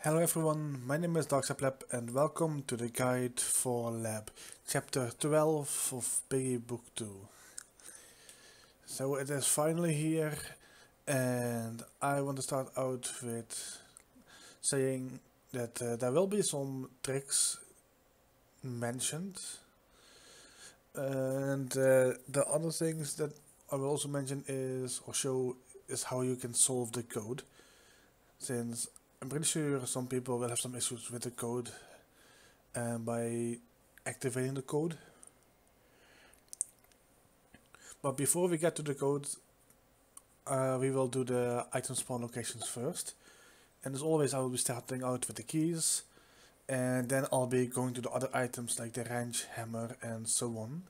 Hello everyone, my name is Lab and welcome to the guide for Lab, chapter 12 of Piggy book 2. So it is finally here and I want to start out with saying that there will be some tricks mentioned and the other things that I will also mention is or show is how you can solve the code, since I'm pretty sure some people will have some issues with the code by activating the code. But before we get to the code, we will do the item spawn locations first. And as always, I will be starting out with the keys, and then I'll be going to the other items like the wrench, hammer, and so on.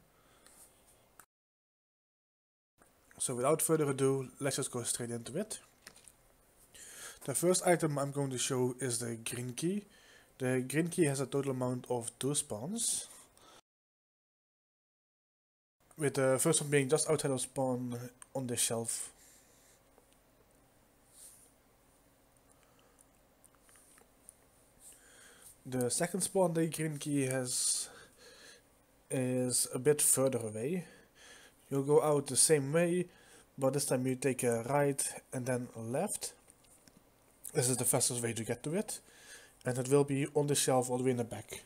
So without further ado, let's just go straight into it. The first item I'm going to show is the green key. The green key has a total amount of 2 spawns, with the first one being just outside of spawn on the shelf. The second spawn the green key has is a bit further away. You'll go out the same way, but this time you take a right and then a left. This is the fastest way to get to it, and it will be on the shelf all the way in the back.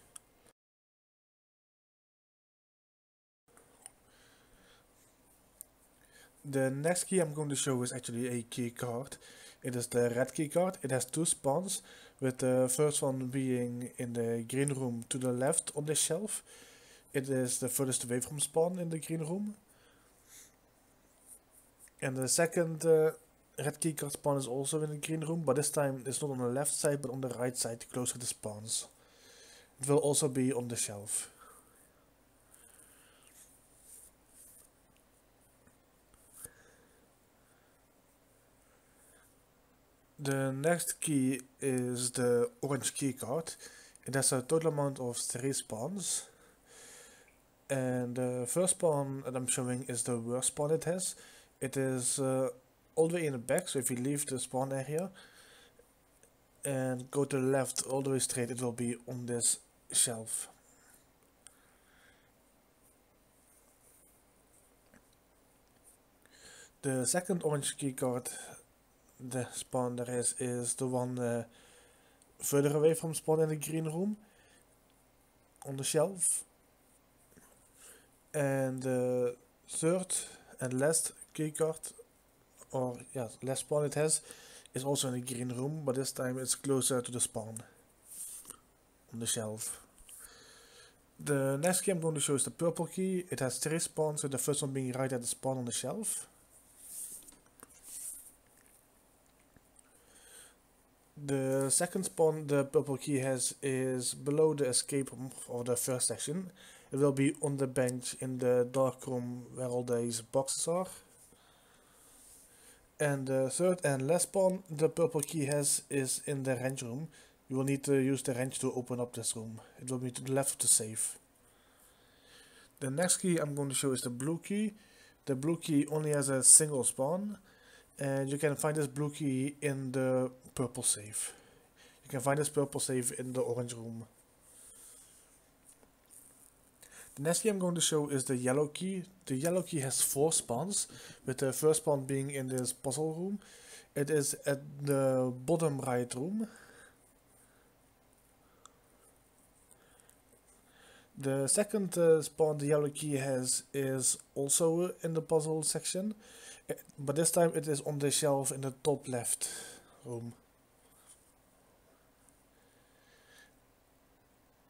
The next key I'm going to show is actually a key card. It is the red key card. It has 2 spawns, with the first one being in the green room to the left on this shelf. It is the furthest away from spawn in the green room. And the second red key card spawn is also in the green room, but this time it's not on the left side but on the right side, closer to the spawns. It will also be on the shelf. The next key is the orange key card. It has a total amount of 3 spawns. And the first spawn that I'm showing is the worst spawn it has. It is all the way in the back, so if you leave the spawn area and go to the left all the way straight, it will be on this shelf. The second orange key card, the spawn there is the one further away from spawn in the green room on the shelf. And the third and last keycard, or yeah, last spawn it has, is also in the green room, but this time it's closer to the spawn on the shelf. The next key I'm going to show is the purple key. It has 3 spawns, with the first one being right at the spawn on the shelf. The second spawn the purple key has is below the escape room of the first section. It will be on the bench in the dark room where all these boxes are. And the third and last spawn the purple key has is in the wrench room. You will need to use the wrench to open up this room. It will be to the left of the safe. The next key I'm going to show is the blue key. The blue key only has a single spawn, and you can find this blue key in the purple safe. You can find this purple safe in the orange room. The next key I'm going to show is the yellow key. The yellow key has 4 spawns, with the first spawn being in this puzzle room. It is at the bottom right room. The second spawn the yellow key has is also in the puzzle section, but this time it is on the shelf in the top left room.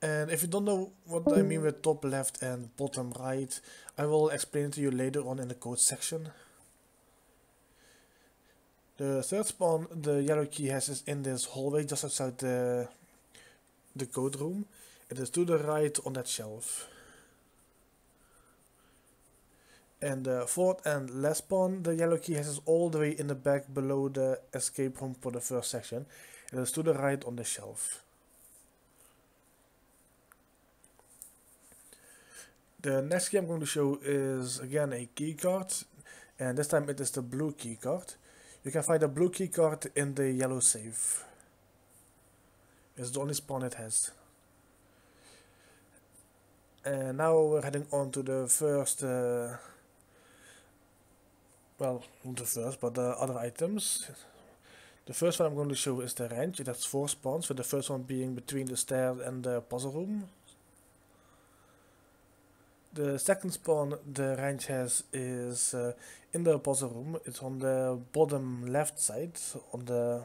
And if you don't know what I mean with top left and bottom right, I will explain to you later on in the code section. The third spawn the yellow key has is in this hallway just outside the code room. It is to the right on that shelf. And the fourth and last spawn the yellow key has is all the way in the back below the escape room for the first section. It is to the right on the shelf. The next key I'm going to show is again a key card, and this time it is the blue key card. You can find the blue key card in the yellow safe. It's the only spawn it has. And now we're heading on to the first, well, not the first, but the other items. The first one I'm going to show is the wrench. It has 4 spawns, with the first one being between the stairs and the puzzle room. The second spawn the wrench has is in the puzzle room. It's on the bottom left side on the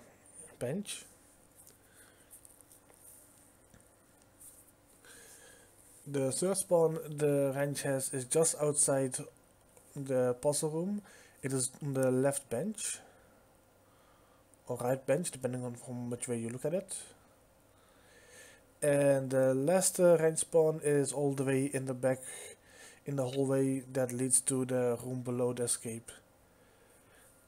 bench. The third spawn the wrench has is just outside the puzzle room. It is on the left bench or right bench, depending on from which way you look at it. And the last wrench spawn is all the way in the back in the hallway that leads to the room below the escape.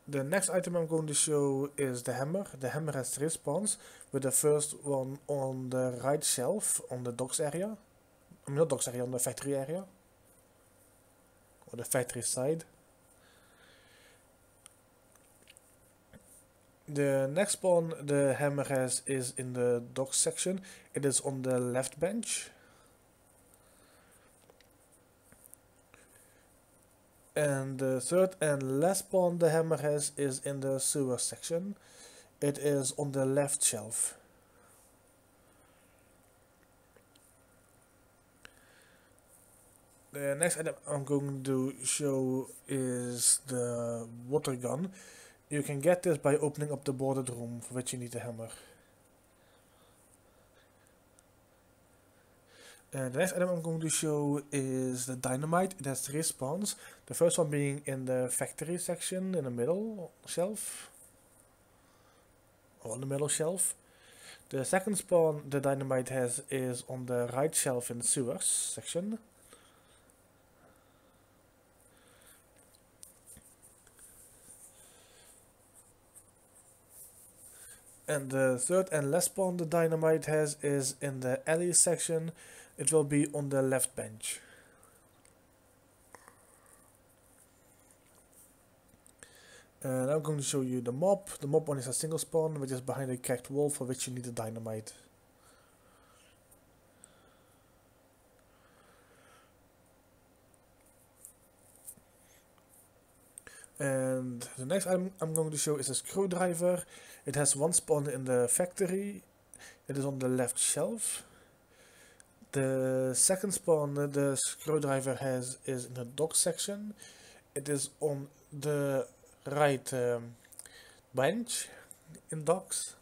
The next item I'm going to show is the hammer. The hammer has 3 spawns, with the first one on the right shelf on the docks area. I mean, not docks area, on the factory area. Or the factory side. The next spawn the hammer has is in the docks section. It is on the left bench. And the third and last spawn the hammer has is in the sewer section. It is on the left shelf. The next item I'm going to show is the water gun. You can get this by opening up the boarded room, for which you need a hammer. And the next item I'm going to show is the dynamite. It has 3 spawns. The first one being in the factory section in the middle shelf. Or on the middle shelf. The second spawn the dynamite has is on the right shelf in the sewers section. And the third and last spawn the dynamite has is in the alley section. It will be on the left bench. And I'm going to show you the mob. The mob one is a single spawn, which is behind a cracked wall, for which you need a dynamite. And the next item I'm going to show is a screwdriver. It has 1 spawn in the factory. It is on the left shelf. The second spawn the screwdriver has is in the dock section. It is on the right bench in docks.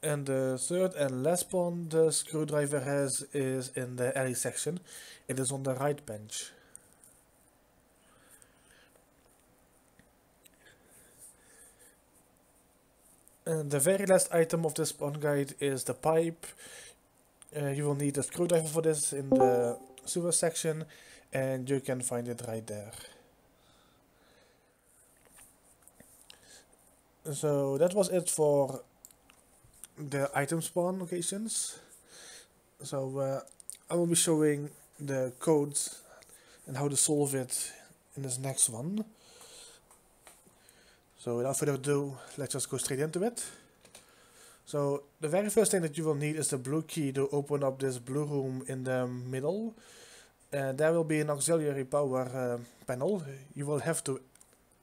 And the third and last spawn the screwdriver has is in the alley section. It is on the right bench. And the very last item of this spawn guide is the pipe. You will need a screwdriver for this in the sewer section, and you can find it right there. So that was it for the item spawn locations. So I will be showing the codes and how to solve it in this next one. So without further ado, let's just go straight into it. So the very first thing that you will need is the blue key to open up this blue room in the middle. There will be an auxiliary power panel. You will have to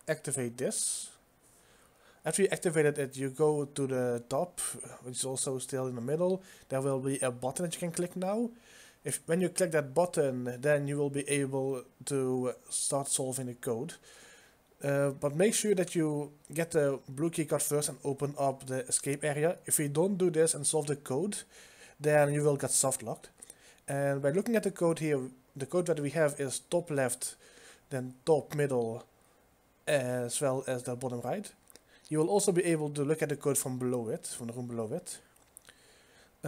activate this. After you activated it, you go to the top, which is also still in the middle. There will be a button that you can click now. When you click that button, then you will be able to start solving the code. But make sure that you get the blue keycard first and open up the escape area. If you don't do this and solve the code, then you will get soft locked. And by looking at the code here, the code that we have is top left, then top middle, as well as the bottom right. You will also be able to look at the code from below it, from the room below it.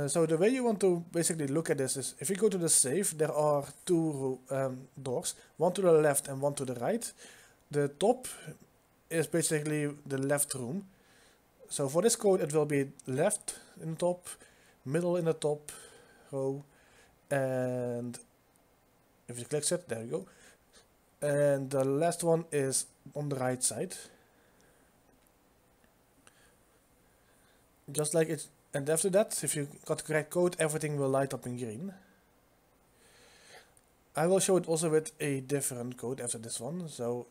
So the way you want to basically look at this is, if you go to the safe, there are 2 doors, one to the left and one to the right. The top is basically the left room. So for this code it will be left in the top, middle in the top row, and if you click it, there you go. And the last one is on the right side. Just like it, and after that, if you got the correct code, everything will light up in green. I will show it also with a different code after this one. So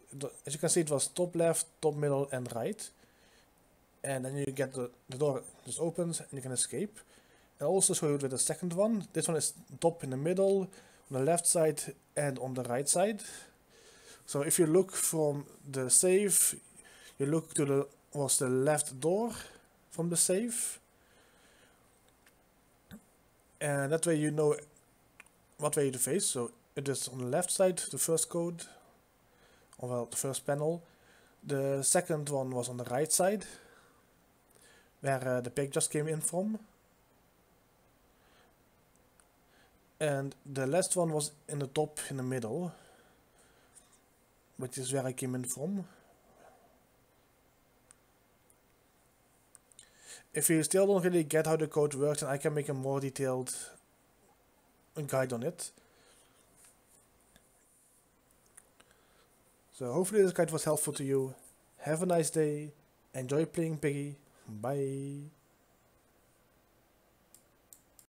as you can see, it was top left, top middle and right. And then you get the door just opens and you can escape. I'll also show you with the second one. This one is top in the middle, on the left side and on the right side. So if you look from the safe, you look to the left door from the safe. And that way you know what way to face. So it is on the left side, the first code, or well, the first panel. The second one was on the right side, where the pig just came in from. And the last one was in the top in the middle, which is where I came in from. If you still don't really get how the code works, then I can make a more detailed guide on it. So hopefully this guide was helpful to you. Have a nice day. Enjoy playing Piggy. Bye.